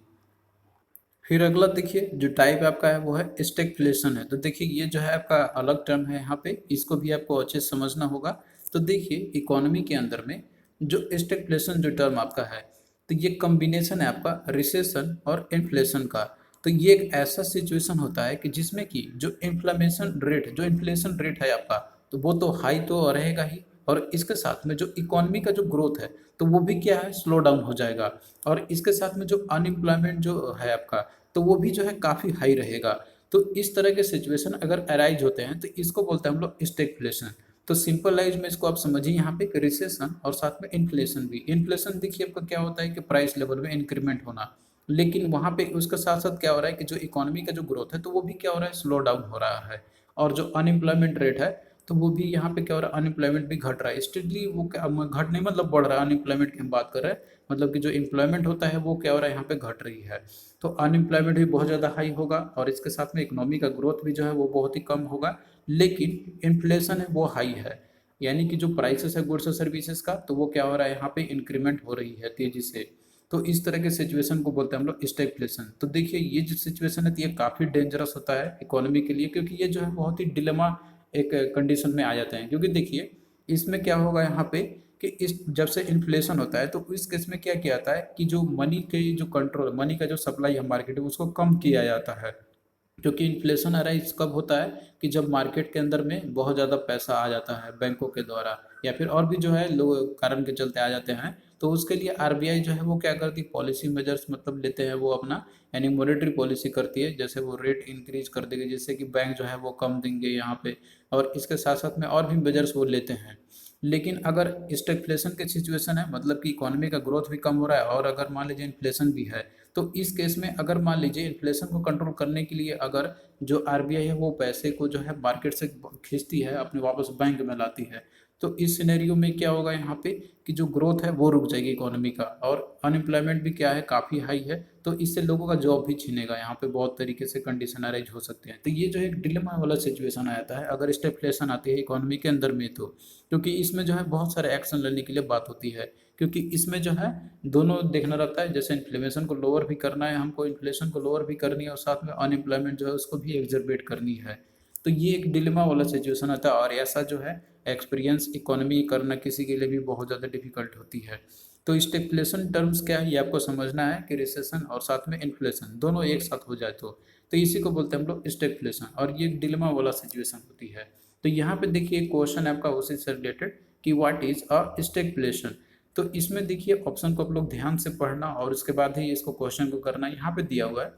फिर अगला देखिए जो टाइप आपका है वो है स्टैगफ्लेशन है। तो देखिए ये जो है आपका अलग टर्म है, यहाँ पे इसको भी आपको अच्छे से समझना होगा। तो देखिए इकोनॉमी के अंदर में जो स्टैगफ्लेशन जो टर्म आपका है तो ये कॉम्बिनेशन है आपका रिसेशन और इन्फ्लेशन का। तो ये एक ऐसा सिचुएशन होता है कि जिसमें कि जो इन्फ्लेशन रेट है आपका तो वो तो हाई तो रहेगा ही, और इसके साथ में जो इकोनॉमी का जो ग्रोथ है तो वो भी क्या है स्लो डाउन हो जाएगा। और इसके साथ में जो अनएम्प्लॉयमेंट जो है आपका तो वो भी जो है काफ़ी हाई रहेगा। तो इस तरह के सिचुएशन अगर अराइज होते हैं तो इसको बोलते हैं हम लोग स्टैगफ्लेशन। तो सिंपल लाइज में इसको आप समझिए यहाँ पे रिसेशन और साथ में इन्फ्लेशन भी। इन्फ्लेशन देखिए आपका क्या होता है कि प्राइस लेवल में इंक्रीमेंट होना, लेकिन वहाँ पे उसके साथ साथ क्या हो रहा है कि जो इकोनॉमी का जो ग्रोथ है तो वो भी क्या हो रहा है स्लो डाउन हो रहा है। और जो अनएम्प्लॉयमेंट रेट है तो वो भी यहाँ पे क्या हो रहा है अनएम्प्लॉयमेंट भी घट रहा है स्टेडली। वो घट नहीं मतलब बढ़ रहा है, अनएम्प्लॉयमेंट की हम बात कर रहे हैं, मतलब कि जो एम्प्लॉयमेंट होता है वो क्या हो रहा है यहाँ पे घट रही है। तो अनएम्प्लॉयमेंट भी बहुत ज़्यादा हाई होगा और इसके साथ में इकोनॉमी का ग्रोथ भी जो है वो बहुत ही कम होगा, लेकिन इन्फ्लेशन है वो हाई है। यानी कि जो प्राइसेस है गुड्स और सर्विसेज का तो वो क्या हो रहा है यहाँ पे इंक्रीमेंट हो रही है तेजी से। तो इस तरह के सिचुएशन को बोलते हैं हम लोग स्टैगफ्लेशन। तो देखिए ये जो सिचुएशन है तो ये काफ़ी डेंजरस होता है इकोनॉमी के लिए, क्योंकि ये जो है बहुत ही डिलेमा एक कंडीशन में आ जाते हैं। क्योंकि देखिए इसमें क्या होगा यहाँ पे कि इस जब से इन्फ्लेशन होता है तो इस केस में क्या किया जाता है कि जो मनी के जो कंट्रोल मनी का जो सप्लाई है मार्केट में उसको कम किया जाता है। क्योंकि इन्फ्लेशन अराइज कब होता है कि जब मार्केट के अंदर में बहुत ज़्यादा पैसा आ जाता है बैंकों के द्वारा या फिर और भी जो है लोग कारण के चलते आ जाते हैं। तो उसके लिए आरबीआई जो है वो क्या करती है पॉलिसी मेजर्स मतलब लेते हैं वो अपना, यानी मॉनेटरी पॉलिसी करती है, जैसे वो रेट इंक्रीज कर देगी जिससे कि बैंक जो है वो कम देंगे यहाँ पे। और इसके साथ साथ में और भी मेजर्स वो लेते हैं। लेकिन अगर स्टैगफ्लेशन की सिचुएशन है मतलब कि इकोनॉमी का ग्रोथ भी कम हो रहा है और अगर मान लीजिए इन्फ्लेशन भी है, तो इस केस में अगर मान लीजिए इन्फ्लेशन को कंट्रोल करने के लिए अगर जो आरबीआई है वो पैसे को जो है मार्केट से खींचती है अपने वापस बैंक में लाती है, तो इस सिनेरियो में क्या होगा यहाँ पे कि जो ग्रोथ है वो रुक जाएगी इकोनॉमी का, और अनएम्प्लॉयमेंट भी क्या है काफ़ी हाई है। तो इससे लोगों का जॉब भी छीनेगा, यहाँ पे बहुत तरीके से कंडीशन अराइज हो सकते हैं। तो ये जो एक डिलेमा वाला सिचुएशन आ जाता है अगर स्टेगफ्लेशन आती है इकोनॉमी के अंदर में, तो क्योंकि इसमें जो है बहुत सारे एक्शन लेने के लिए बात होती है। क्योंकि इसमें जो है दोनों देखना रहता है, जैसे इन्फ्लेशन को लोअर भी करना है हमको, इन्फ्लेशन को लोअर भी करनी है और साथ में अनएम्प्लॉयमेंट जो है उसको भी एग्जर्बेट करनी है। तो ये एक डिलेमा वाला सिचुएशन आता है और ऐसा जो है एक्सपीरियंस इकोनॉमी करना किसी के लिए भी बहुत ज़्यादा डिफिकल्ट होती है। तो स्टेगफ्लेशन टर्म्स क्या है ये आपको समझना है कि रिसेशन और साथ में इन्फ्लेशन दोनों एक साथ हो जाए तो इसी को बोलते हैं हम लोग स्टेगफ्लेशन, और ये डिलेमा वाला सिचुएशन होती है। तो यहाँ पे देखिए क्वेश्चन आपका उसी से रिलेटेड कि व्हाट इज अ स्टेगफ्लेशन। तो इसमें देखिए ऑप्शन को आप लोग ध्यान से पढ़ना और उसके बाद ही इसको क्वेश्चन को करना। यहाँ पे दिया हुआ है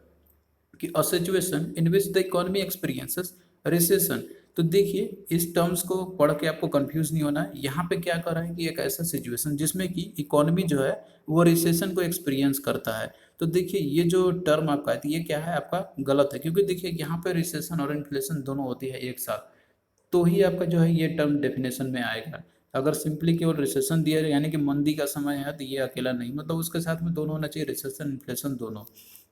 कि a situation in which the economy experiences recession. तो देखिए इस टर्म्स को पढ़ के आपको कंफ्यूज नहीं होना है। यहाँ पे क्या कर रहा है कि एक ऐसा सिचुएशन जिसमें कि इकोनॉमी जो है वो रिसेशन को एक्सपीरियंस करता है। तो देखिए ये जो टर्म आपका है तो ये क्या है आपका गलत है, क्योंकि देखिए यहाँ पे रिसेशन और इन्फ्लेशन दोनों होती है एक साथ। तो ही आपका जो है ये टर्म डेफिनेशन में आएगा। अगर सिंपली केवल रिसेशन दिया जाए यानी कि मंदी का समय है तो ये अकेला नहीं, मतलब उसके साथ में दोनों होना चाहिए, रिसेशन इन्फ्लेशन दोनों,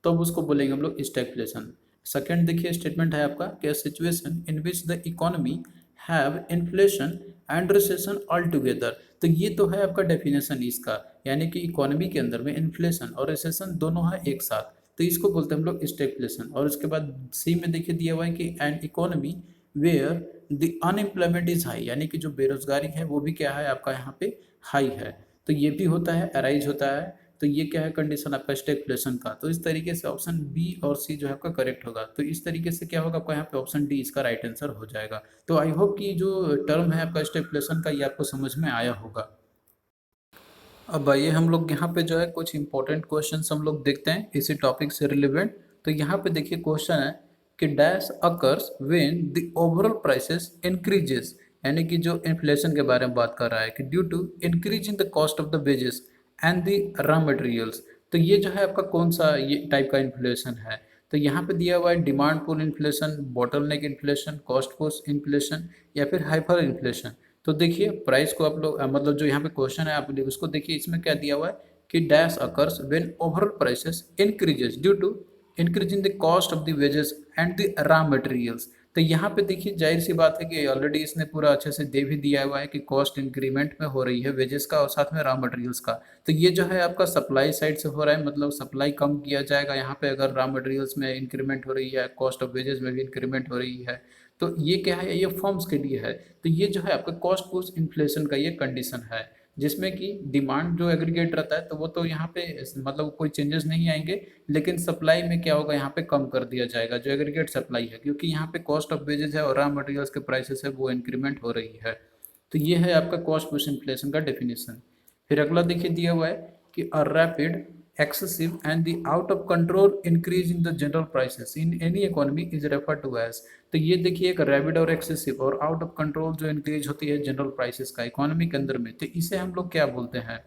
तो अब उसको बोलेंगे हम लोग स्टैगफ्लेशन। सेकंड देखिए स्टेटमेंट है आपका कि situation in which the economy have inflation and recession all together. तो ये तो है आपका डेफिनेशन इसका, यानी कि इकोनॉमी के अंदर में इन्फ्लेशन और रिसेशन दोनों है एक साथ, तो इसको बोलते हैं हम लोग स्टैगफ्लेशन। और उसके बाद सी में देखिए दिया हुआ है कि an economy where the unemployment is high, यानी कि जो बेरोजगारी है वो भी क्या है आपका यहाँ पे हाई है, तो ये भी होता है अराइज होता है, तो ये क्या है कंडीशन आपका स्टैगफ्लेशन का। तो इस तरीके से ऑप्शन बी और सी जो है आपका करेक्ट होगा। तो इस तरीके से क्या होगा आपका यहाँ पे ऑप्शन डी इसका राइट आंसर हो जाएगा। तो आई होप कि जो टर्म है आपका स्टैगफ्लेशन का ये आपको समझ में आया होगा। अब आइए हम लोग यहाँ पे जो है कुछ इंपॉर्टेंट क्वेश्चंस हम लोग देखते हैं इसी टॉपिक से रिलेवेंट। तो यहाँ पे देखिए क्वेश्चन है कि dash occurs when the overall prices increases, यानी कि जो इन्फ्लेशन के बारे में बात कर रहा है कि due to increase in the cost of the wages and the raw materials. तो ये जो है आपका कौन सा ये टाइप का इन्फ्लेशन है, तो यहाँ पे दिया हुआ है demand pull inflation, bottleneck inflation, cost push inflation या फिर हाइपर इन्फ्लेशन। तो देखिए प्राइस को आप लोग मतलब जो यहाँ पे क्वेश्चन है आप लोग उसको देखिए, इसमें क्या दिया हुआ है कि dash occurs when overall prices increases due to increase in the cost of the wages and the raw materials. तो यहाँ पे देखिए जाहिर सी बात है कि ऑलरेडी इसने पूरा अच्छे से दे भी दिया हुआ है कि कॉस्ट इंक्रीमेंट में हो रही है वेजेस का और साथ में रॉ मटेरियल्स का। तो ये जो है आपका सप्लाई साइड से हो रहा है, मतलब सप्लाई कम किया जाएगा यहाँ पे अगर रॉ मटेरियल्स में इंक्रीमेंट हो रही है, कॉस्ट ऑफ वेजेस में भी इंक्रीमेंट हो रही है। तो ये क्या है, ये फर्म्स के लिए है। तो ये जो है आपका कॉस्ट पुश इन्फ्लेशन का ये कंडीशन है, जिसमें कि डिमांड जो एग्रीगेट रहता है तो वो तो यहाँ पे मतलब कोई चेंजेस नहीं आएंगे, लेकिन सप्लाई में क्या होगा यहाँ पे कम कर दिया जाएगा जो एग्रीगेट सप्लाई है, क्योंकि यहाँ पे कॉस्ट ऑफ वेजेस है और रॉ मटेरियल्स के प्राइसेस है वो इंक्रीमेंट हो रही है। तो ये है आपका कॉस्ट पुश इन्फ्लेशन का डेफिनेशन। फिर अगला देखिए दिया हुआ है कि a rapid excessive and the out of control increase in the general prices in any economy is referred to as। तो ये देखिए एक रैपिड और एक्सेसिव और आउट ऑफ कंट्रोल जो इंक्रीज होती है जनरल प्राइसेस का इकोनॉमी के अंदर में, तो इसे हम लोग क्या बोलते हैं,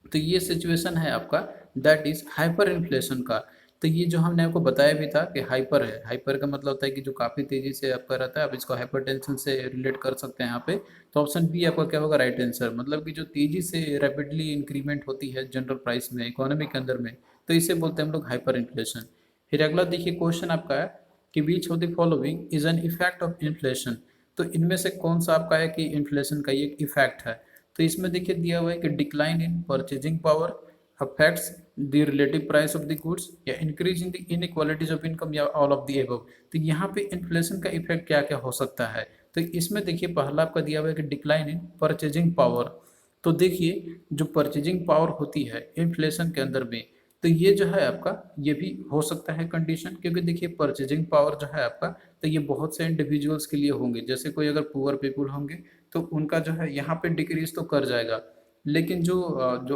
तो ये सिचुएशन है आपका दैट इज हाइपर इन्फ्लेशन का। तो ये जो हमने आपको बताया भी था कि हाइपर है, हाइपर का मतलब होता है कि जो काफ़ी तेज़ी से आपका रहता है, आप इसको हाइपरटेंशन से रिलेट कर सकते हैं यहाँ पे। तो ऑप्शन बी आपका क्या होगा राइट आंसर, मतलब कि जो तेज़ी से रैपिडली इंक्रीमेंट होती है जनरल प्राइस में इकोनॉमी के अंदर में, तो इसे बोलते हैं हम लोग हाइपर इन्फ्लेशन। फिर अगला देखिए क्वेश्चन आपका है कि which of the following is an effect of inflation. तो इनमें से कौन सा आपका है कि इन्फ्लेशन का ये इफेक्ट है। तो इसमें देखिए दिया हुआ है कि decline in purchasing power affects the relative price of the goods या increase in the inequalities of income या ऑल ऑफ द एबव। तो यहाँ पे इन्फ्लेशन का इफेक्ट क्या क्या हो सकता है, तो इसमें देखिए पहला आपका दिया हुआ है कि डिक्लाइन इन परचेजिंग पावर। तो देखिए जो परचेजिंग पावर होती है इन्फ्लेशन के अंदर में, तो ये जो है आपका ये भी हो सकता है कंडीशन, क्योंकि देखिए परचेजिंग पावर जो है आपका, तो ये बहुत से इंडिविजुअल्स के लिए होंगे, जैसे कोई अगर पुअर पीपुल होंगे तो उनका जो है यहाँ पे डिक्रीज तो कर जाएगा, लेकिन जो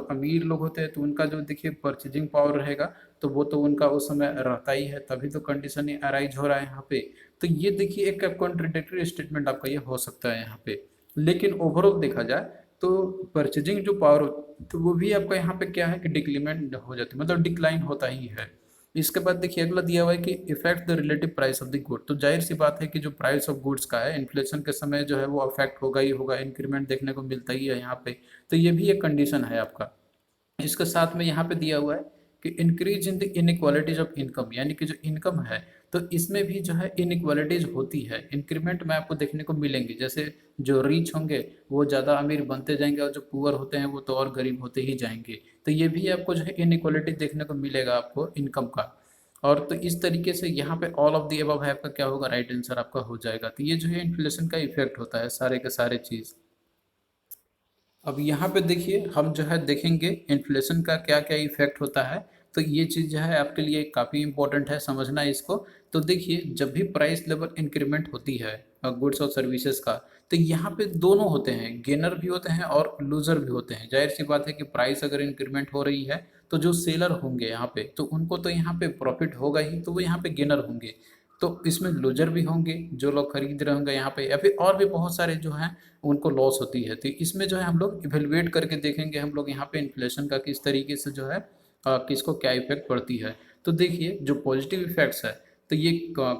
अमीर लोग होते हैं तो उनका जो देखिए परचेजिंग पावर रहेगा तो वो तो उनका उस समय रहता ही है, तभी तो कंडीशन ये अराइज हो रहा है यहाँ पे। तो ये देखिए एक कॉन्ट्रडिक्टरी स्टेटमेंट आपका ये हो सकता है यहाँ पे, लेकिन ओवरऑल देखा जाए तो परचेजिंग जो पावर तो वो भी आपका यहाँ पे क्या है कि डिक्रीमेंट हो जाती है, मतलब डिक्लाइन होता ही है। इसके बाद देखिए अगला दिया हुआ है कि effect the relative price of the good. तो जाहिर सी बात है कि जो प्राइस ऑफ गुड्स का है इन्फ्लेशन के समय जो है वो अफेक्ट होगा ही होगा, इंक्रीमेंट देखने को मिलता ही है यहाँ पे। तो ये भी एक कंडीशन है आपका। इसके साथ में यहाँ पे दिया हुआ है कि increase in the inequalities of income, यानी कि जो इनकम है तो इसमें भी जो है इनइक्वालिटीज होती है, इंक्रीमेंट में आपको देखने को मिलेंगी, जैसे जो रिच होंगे वो ज़्यादा अमीर बनते जाएंगे और जो पुअर होते हैं वो तो और गरीब होते ही जाएंगे। तो ये भी आपको जो है इनइक्वालिटी देखने को मिलेगा आपको इनकम का। और तो इस तरीके से यहाँ पे ऑल ऑफ द अबव है आपका क्या होगा राइट आंसर आपका हो जाएगा। तो ये जो है इन्फ्लेशन का इफेक्ट होता है सारे के सारे चीज़। अब यहाँ पे देखिए हम जो है देखेंगे इन्फ्लेशन का क्या क्या इफेक्ट होता है, तो ये चीज़ जो है आपके लिए काफ़ी इंपॉर्टेंट है समझना इसको। तो देखिए जब भी प्राइस लेवल इंक्रीमेंट होती है गुड्स और सर्विसेज का, तो यहाँ पे दोनों होते हैं, गेनर भी होते हैं और लूजर भी होते हैं। जाहिर सी बात है कि प्राइस अगर इंक्रीमेंट हो रही है तो जो सेलर होंगे यहाँ पे तो उनको तो यहाँ पे प्रॉफिट होगा ही, तो वो यहाँ पे गेनर होंगे। तो इसमें लूजर भी होंगे जो लोग खरीद रहे होंगे यहाँ पे, या फिर और भी बहुत सारे जो हैं उनको लॉस होती है। तो इसमें जो है हम लोग इवेलुएट करके देखेंगे हम लोग यहाँ पे इन्फ्लेशन का किस तरीके से जो है किसको क्या इफेक्ट पड़ती है। तो देखिए जो पॉजिटिव इफेक्ट्स है तो ये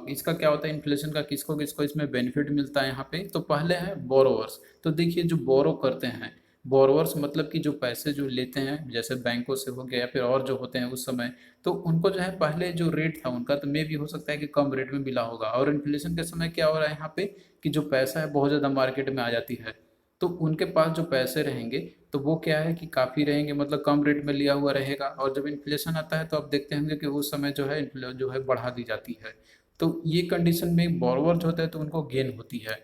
इसका क्या होता है, इन्फ्लेशन का किसको किसको इसमें बेनिफिट मिलता है यहाँ पे। तो पहले है बोरोवर्स। तो देखिए जो बोरो करते हैं, बोरोवर्स मतलब कि जो पैसे जो लेते हैं जैसे बैंकों से हो गया या फिर और जो होते हैं उस समय, तो उनको जो है पहले जो रेट था उनका तो मे भी हो सकता है कि कम रेट में मिला होगा, और इन्फ्लेशन के समय क्या हो रहा है यहाँ पे कि जो पैसा है बहुत ज़्यादा मार्केट में आ जाती है, तो उनके पास जो पैसे रहेंगे तो वो क्या है कि काफ़ी रहेंगे, मतलब कम रेट में लिया हुआ रहेगा। और जब इन्फ्लेशन आता है तो आप देखते होंगे कि उस समय जो है जो है बढ़ा दी जाती है। तो ये कंडीशन में बोरोवर जो होते हैं तो उनको गेन होती है।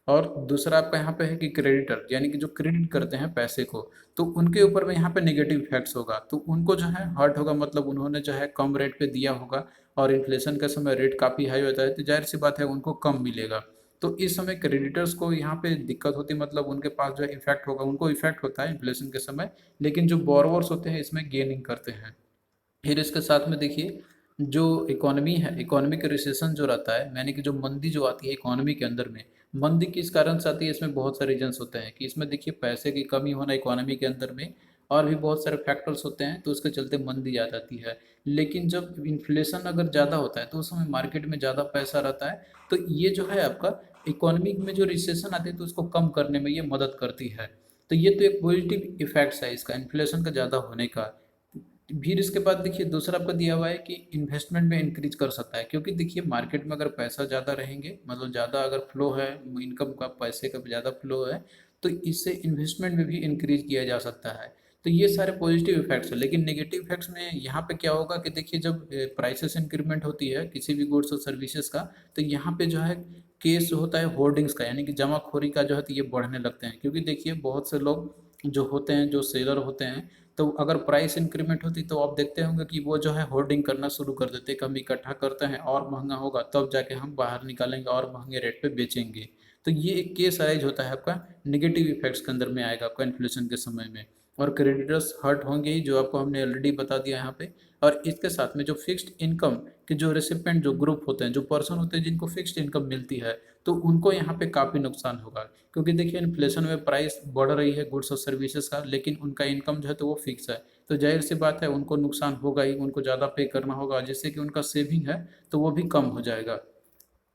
और दूसरा आपका यहाँ पे है कि क्रेडिटर यानी कि जो क्रेडिट करते हैं पैसे को, तो उनके ऊपर में यहाँ पे नेगेटिव इफेक्ट्स होगा, तो उनको जो है हर्ट होगा, मतलब उन्होंने जो है कम रेट पे दिया होगा और इन्फ्लेशन के समय रेट काफ़ी हाई होता है तो जाहिर सी बात है उनको कम मिलेगा। तो इस समय क्रेडिटर्स को यहाँ पे दिक्कत होती है, मतलब उनके पास जो है इफेक्ट होगा, उनको इफेक्ट होता है इन्फ्लेशन के समय, लेकिन जो बोरोवर्स होते हैं इसमें गेनिंग करते हैं। फिर इसके साथ में देखिए जो इकोनॉमी है, इकोनॉमिक रिसेशन जो रहता है यानी कि जो मंदी जो आती है इकोनॉमी के अंदर में, मंदी किस कारण से आती है, इसमें बहुत सारे रीजंस होते हैं कि इसमें देखिए पैसे की कमी होना इकोनॉमी के अंदर में, और भी बहुत सारे फैक्टर्स होते हैं तो उसके चलते मंदी आ जाती है। लेकिन जब इन्फ्लेशन अगर ज़्यादा होता है तो उस समय मार्केट में ज़्यादा पैसा रहता है, तो ये जो है आपका इकोनॉमिक में जो रिसेशन आती है तो उसको कम करने में ये मदद करती है। तो ये तो एक पॉजिटिव इफेक्ट्स है इसका इन्फ्लेशन का ज़्यादा होने का। फिर इसके बाद देखिए दूसरा आपका दिया हुआ है कि इन्वेस्टमेंट में इंक्रीज कर सकता है, क्योंकि देखिए मार्केट में अगर पैसा ज़्यादा रहेंगे, मतलब ज़्यादा अगर फ्लो है, इनकम का पैसे का ज़्यादा फ्लो है, तो इससे इन्वेस्टमेंट में भी इंक्रीज किया जा सकता है। तो ये सारे पॉजिटिव इफेक्ट्स है। लेकिन नेगेटिव इफेक्ट्स में यहाँ पे क्या होगा कि देखिए जब प्राइसेस इंक्रीमेंट होती है किसी भी गुड्स और सर्विसेज का, तो यहाँ पे जो है केस होता है होर्डिंग्स का, यानी कि जमाखोरी का जो है तो ये बढ़ने लगते हैं, क्योंकि देखिए बहुत से लोग जो होते हैं, जो सेलर होते हैं, तो अगर प्राइस इंक्रीमेंट होती तो आप देखते होंगे कि वो जो है होर्डिंग करना शुरू कर देते कि हम इकट्ठा करते हैं और महंगा होगा तब जाके हम बाहर निकालेंगे और महंगे रेट पे बेचेंगे। तो ये एक केस अराइज होता है आपका नेगेटिव इफेक्ट्स के अंदर में आएगा आपका इन्फ्लेशन के समय में। और क्रेडिटर्स हर्ट होंगे ही, जो आपको हमने ऑलरेडी बता दिया यहाँ पे। और इसके साथ में जो फिक्स्ड इनकम के जो रेसिपेंट जो ग्रुप होते हैं, जो पर्सन होते हैं जिनको फिक्स्ड इनकम मिलती है, तो उनको यहाँ पे काफ़ी नुकसान होगा, क्योंकि देखिए इन्फ्लेशन में प्राइस बढ़ रही है गुड्स और सर्विसेज का, लेकिन उनका इनकम जो है तो वो फिक्स है, तो जाहिर सी बात है उनको नुकसान होगा ही, उनको ज़्यादा पे करना होगा, जिससे कि उनका सेविंग है तो वो भी कम हो जाएगा।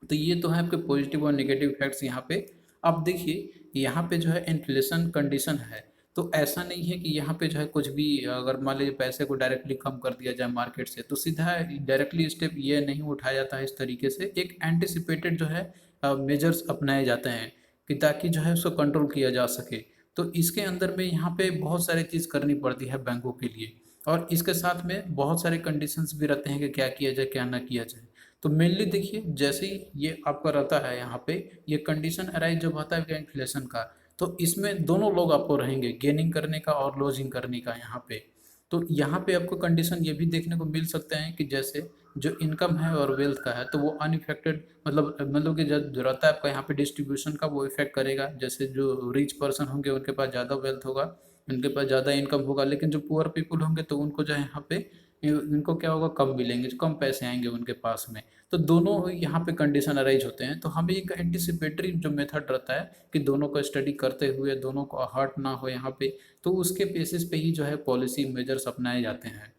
तो ये तो है आपके पॉजिटिव और नेगेटिव इफेक्ट्स यहाँ पे। अब देखिए यहाँ पे जो है इन्फ्लेशन कंडीशन है, तो ऐसा नहीं है कि यहाँ पे जो है कुछ भी, अगर मान लीजिए पैसे को डायरेक्टली कम कर दिया जाए मार्केट से, तो सीधा डायरेक्टली स्टेप ये नहीं उठाया जाता है इस तरीके से। एक एंटिसिपेटेड जो है मेजर्स अपनाए जाते हैं कि ताकि जो है उसको कंट्रोल किया जा सके। तो इसके अंदर में यहाँ पे बहुत सारी चीज़ करनी पड़ती है बैंकों के लिए, और इसके साथ में बहुत सारे कंडीशंस भी रहते हैं कि क्या किया जाए क्या ना किया जाए। तो मेनली देखिए जैसे ही ये आपका रहता है यहाँ पे, ये कंडीशन अराइज जब होता है इन्फ्लेशन का, तो इसमें दोनों लोग आपको रहेंगे, गेनिंग करने का और लॉजिंग करने का यहाँ पे। तो यहाँ पे आपको कंडीशन ये भी देखने को मिल सकते हैं कि जैसे जो इनकम है और वेल्थ का है तो वो अनइफेक्टेड, मतलब कि जो रहता है आपका यहाँ पे डिस्ट्रीब्यूशन का, वो इफेक्ट करेगा। जैसे जो रिच पर्सन होंगे उनके पास ज़्यादा वेल्थ होगा, उनके पास ज़्यादा इनकम होगा, लेकिन जो पुअर पीपल होंगे तो उनको जो है यहाँ पे इनको क्या होगा, कम मिलेंगे, जो कम पैसे आएंगे उनके पास में। तो दोनों यहाँ पे कंडीशन अराइज होते हैं, तो हमें एक एंटिसिपेटरी जो मेथड रहता है कि दोनों को स्टडी करते हुए दोनों को हर्ट ना हो यहाँ पे, तो उसके बेसिस पे ही जो है पॉलिसी मेजर्स अपनाए जाते हैं।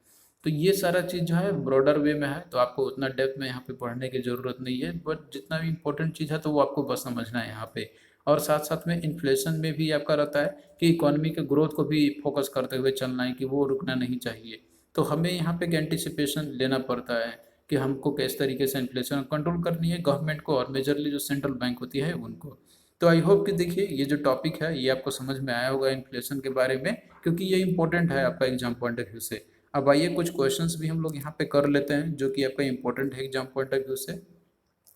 तो ये सारा चीज़ जो है ब्रॉडर वे में है, तो आपको उतना डेप्थ में यहाँ पे पढ़ने की ज़रूरत नहीं है, बट जितना भी इंपॉर्टेंट चीज़ है तो वो आपको बस समझना है यहाँ पे। और साथ साथ में इन्फ्लेशन में भी आपका रहता है कि इकोनॉमी के ग्रोथ को भी फोकस करते हुए चलना है कि वो रुकना नहीं चाहिए। तो हमें यहाँ पे एक एंटिसिपेशन लेना पड़ता है कि हमको किस तरीके से इन्फ्लेशन कंट्रोल करनी है, गवर्नमेंट को और मेजरली जो सेंट्रल बैंक होती है उनको। तो आई होप कि देखिए ये जो टॉपिक है ये आपको समझ में आया होगा इन्फ्लेशन के बारे में, क्योंकि ये इंपॉर्टेंट है आपका एग्जाम पॉइंट ऑफ व्यू से। अब आइए कुछ क्वेश्चंस भी हम लोग यहाँ पे कर लेते हैं जो कि आपका इंपॉर्टेंट है एग्जाम पॉइंट ऑफ व्यू से।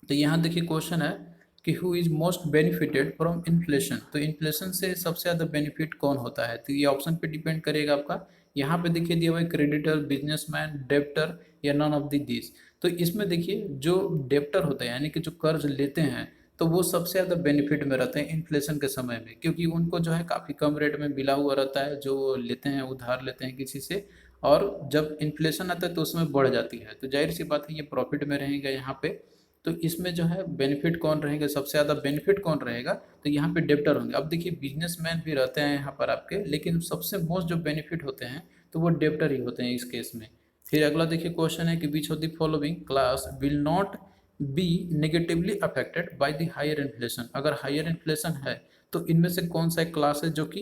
तो यहाँ देखिए क्वेश्चन है कि who is most benefited from inflation. तो इन्फ्लेशन से सबसे ज़्यादा बेनिफिट कौन होता है, तो ये ऑप्शन पे डिपेंड करेगा आपका। यहाँ पे देखिए दिया हुआ है क्रेडिटर, बिजनेसमैन, डेप्टर या नॉन ऑफ द दिस। तो इसमें देखिए जो डेप्टर होते हैं यानी कि जो कर्ज लेते हैं, तो वो सबसे ज़्यादा बेनिफिट में रहते हैं इन्फ्लेशन के समय में, क्योंकि उनको जो है काफ़ी कम रेट में मिला हुआ रहता है जो लेते हैं, उधार लेते हैं किसी से, और जब इन्फ्लेशन आता है तो उसमें बढ़ जाती है, तो जाहिर सी बात है ये प्रॉफिट में रहेंगे यहाँ पे। तो इसमें जो है बेनिफिट कौन रहेगा, सबसे ज़्यादा बेनिफिट कौन रहेगा, तो यहाँ पे डेप्टर होंगे। अब देखिए बिजनेसमैन भी रहते हैं यहाँ पर आपके, लेकिन सबसे मोस्ट जो बेनिफिट होते हैं तो वो डेप्टर ही होते हैं इस केस में। फिर अगला देखिए क्वेश्चन है कि which of the following class will not be negatively affected by the higher inflation. अगर हायर इन्फ्लेशन है तो इनमें से कौन सा एक क्लास है जो कि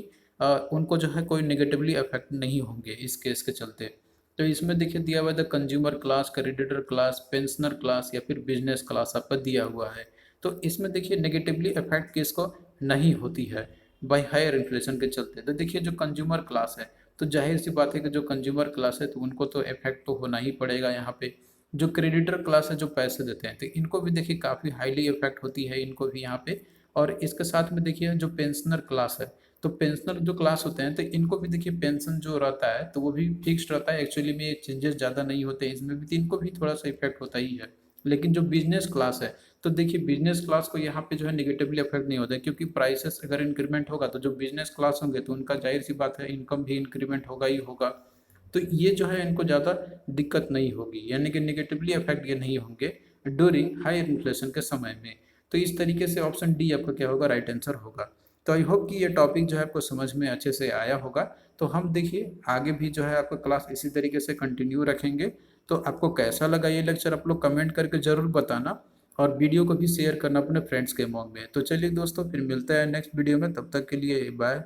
उनको जो है कोई नेगेटिवली अफेक्ट नहीं होंगे इस केस के चलते। तो इसमें देखिए दिया हुआ है the consumer class, creditor class, pensioner class या फिर बिजनेस क्लास आपका दिया हुआ है। तो इसमें देखिए नेगेटिवली अफेक्ट किसको नहीं होती है बाय हायर इन्फ्लेशन के चलते। तो देखिए जो कंज्यूमर क्लास है तो जाहिर सी बात है कि जो कंज्यूमर क्लास है तो उनको तो इफेक्ट तो होना ही पड़ेगा यहाँ पे। जो क्रेडिटर क्लास है जो पैसे देते हैं तो इनको भी देखिए काफ़ी हाईली इफेक्ट होती है इनको भी यहाँ पे। और इसके साथ में देखिए जो पेंशनर क्लास है तो पेंशनर जो क्लास होते हैं तो इनको भी देखिए पेंशन जो रहता है तो वो भी फिक्स्ड रहता है एक्चुअली में, ये चेंजेस ज़्यादा नहीं होते हैं इसमें भी, तो इनको भी थोड़ा सा इफेक्ट होता ही है। लेकिन जो बिजनेस क्लास है तो देखिए बिजनेस क्लास को यहाँ पे जो है निगेटिवली अफेक्ट नहीं होता है, क्योंकि प्राइसेस अगर इंक्रीमेंट होगा तो जो बिजनेस क्लास होंगे तो उनका जाहिर सी बात है इनकम भी इंक्रीमेंट होगा ही होगा। तो ये जो है इनको ज़्यादा दिक्कत नहीं होगी, यानी कि निगेटिवली अफेक्ट ये नहीं होंगे ड्यूरिंग हाई इन्फ्लेशन के समय में। तो इस तरीके से ऑप्शन डी आपका क्या होगा, राइट आंसर होगा। तो आई होप कि ये टॉपिक जो है आपको समझ में अच्छे से आया होगा। तो हम देखिए आगे भी जो है आपका क्लास इसी तरीके से कंटिन्यू रखेंगे। तो आपको कैसा लगा ये लेक्चर आप लोग कमेंट करके ज़रूर बताना, और वीडियो को भी शेयर करना अपने फ्रेंड्स के अमंग में। तो चलिए दोस्तों फिर मिलते हैं नेक्स्ट वीडियो में, तब तक के लिए बाय।